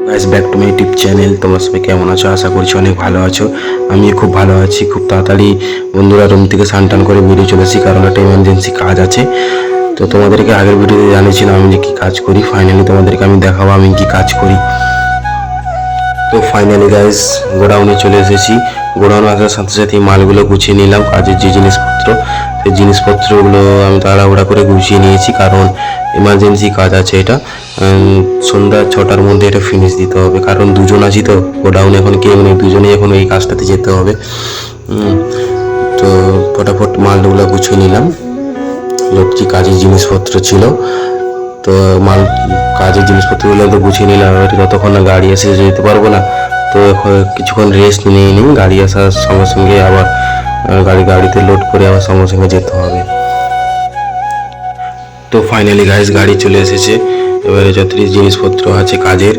Guys back to my YouTube channel. তোমরা সবাই কেমন আছো? আশা করছি অনেক ভালো আছো। আমি খুব ভালো আছি। খুব তাড়াতাড়ি বন্ধুরা রুম থেকে স্নান করে বেরিয়ে চলেছি, কারণ একটা ইমার্জেন্সি কাজ আছে। তো তোমাদেরকে আগের ভিডিওতে জানিয়েছিলাম আমি যে কী কাজ করি। ফাইনালি তোমাদেরকে আমি দেখাবো আমি কি কাজ করি। তো ফাইনালি গাইস গোডাউনে চলে এসেছি। গোডাউনে আসার সাথে সাথে মালগুলো গুছিয়ে নিলাম। কাজের যে জিনিসপত্র, সেই জিনিসপত্রগুলো আমি তাড়াহুড়া করে গুছিয়ে নিয়েছি, কারণ ইমার্জেন্সি কাজ আছে এটা। সন্ধ্যা 6টার মধ্যে এটা ফিনিশ দিতে হবে, কারণ দুজন আছি তো গোডাউনে, এখন কেউ নেই, দুজনেই এখন এই কাজটাতে যেতে হবে। তো ফটাফট মালগুলো গুছিয়ে নিলাম, যত কাজের জিনিসপত্র ছিল। তো কাজের জিনিসপত্রগুলো তো গুছিয়ে নিলাম। এবার যতক্ষণ না গাড়ি এসে যেতে পারবো না, তো কিছুক্ষণ রেস্ট নিয়ে নিই। গাড়ি আসার সঙ্গে সঙ্গে আবার গাড়িতে লোড করে আবার সঙ্গে সঙ্গে যেতে হবে। তো ফাইনালি গাইস গাড়ি চলে এসেছে। এবারে যত জিনিসপত্র আছে কাজের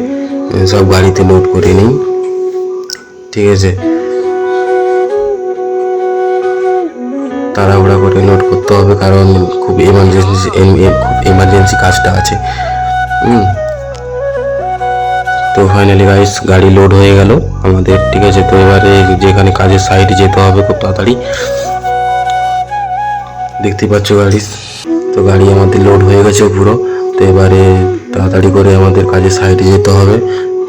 সব গাড়িতে লোড করে নিই, ঠিক আছে। তাড়াহুড়া করে লোড করতে হবে, কারণ খুব এমার্জেন্সি কাজটা আছে। তো ফাইনালি গাইস গাড়ি লোড হয়ে গেল আমাদের, ঠিক আছে। তো এবারে যেখানে কাজের সাইডে যেতে হবে খুব তাড়াতাড়ি, দেখতে পাচ্ছ গাড়ি। তো গাড়ি আমাদের লোড হয়ে গেছে পুরো। তো এবারে তাড়াতাড়ি করে আমাদের কাজের সাইডে যেতে হবে।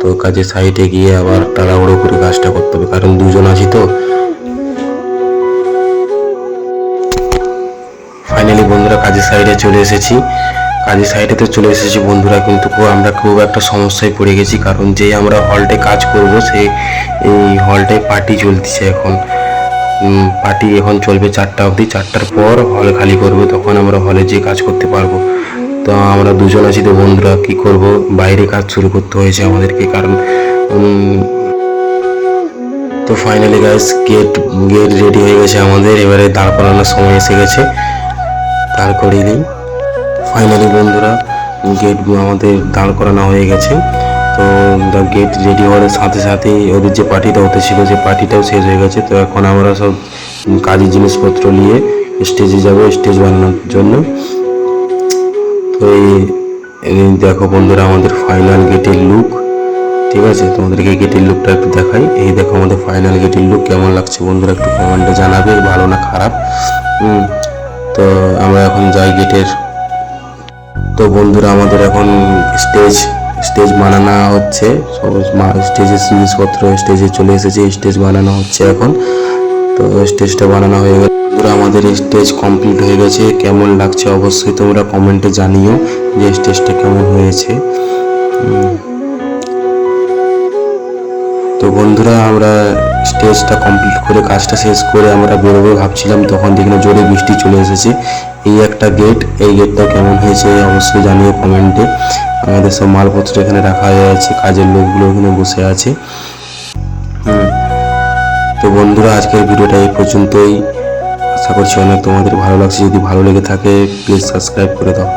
তো কাজের সাইডে গিয়ে আবার তাড়াহুড়ো করে কাজটা করতে হবে, কারণ দুজন আছি তো। ফাইনালি বন্ধুরা কাজের সাইডে চলে এসেছি। কাজের সাইডেতে চলে এসেছি বন্ধুরা, কিন্তু আমরা খুব একটা সমস্যায় পড়ে গেছি, কারণ যে আমরা হলটে কাজ করব সেই এই হলটায় পার্টি চলতেছে এখন। পার্টি এখন চলবে 4টা অবধি। 4টার পর হল খালি করবে, তখন আমরা হলে যেয়ে কাজ করতে পারবো। তো আমরা দুজন আছি তো বন্ধুরা, কি করব, বাইরে কাজ শুরু করতে হয়েছে আমাদেরকে, কারণ তো ফাইনালি গাইস গেট রেডি হয়ে গেছে আমাদের। এবারে দাঁড় করানোর সময় এসে গেছে, দাঁড় করিয়ে দিই। ফাইনালি বন্ধুরা গেট আমাদের দাঁড় করানো হয়ে গেছে। তো গেট রেডি হওয়ার সাথে সাথেই ওদের যে পার্টিটা হতে ছিল, যে পার্টিটাও শেষ হয়ে গেছে। তো এখন আমরা সব কাজের জিনিসপত্র নিয়ে স্টেজে যাব স্টেজ বানানোর জন্য। তো এই দেখো বন্ধুরা আমাদের ফাইনাল গেটের লুক, ঠিক আছে। তোমাদেরকে গেটের লুকটা একটু দেখাই। এই দেখো আমাদের ফাইনাল গেটের লুক কেমন লাগছে বন্ধুরা, একটু কমেন্টে জানাবে ভালো না খারাপ। তো আমরা এখন যাই গেটের। তো বন্ধুরা আমাদের এখন স্টেজ বানানো হচ্ছে। স্টেজের জিনিসপত্র স্টেজে চলে এসেছে, স্টেজ বানানো হচ্ছে এখন। তো স্টেজটা বানানো হয়ে গেছে বন্ধুরা, আমাদের স্টেজ কমপ্লিট হয়ে গেছে। কেমন লাগছে অবশ্যই তোমরা কমেন্টে জানিও যে স্টেজটা কেমন হয়েছে। তো বন্ধুরা আমরা স্টেজটা কমপ্লিট করে কাজটা শেষ করে আমরা বেরোবো ভাবছিলাম, তখন দেখি জোরে বৃষ্টি চলে এসেছে। এই একটা গেট, এই গেটটা কেমন হয়েছে অবশ্যই জানিও কমেন্টে। আমাদের সব মালপত্র এখানে রাখা হয়ে আছে, কাজের লোকগুলো এখানে বসে আছে। তো বন্ধুরা আজকের ভিডিওটা এই পর্যন্তই। আশা করছি অনেক তোমাদের ভালো লাগছে। যদি ভালো লেগে থাকে প্লিজ সাবস্ক্রাইব করে দাও।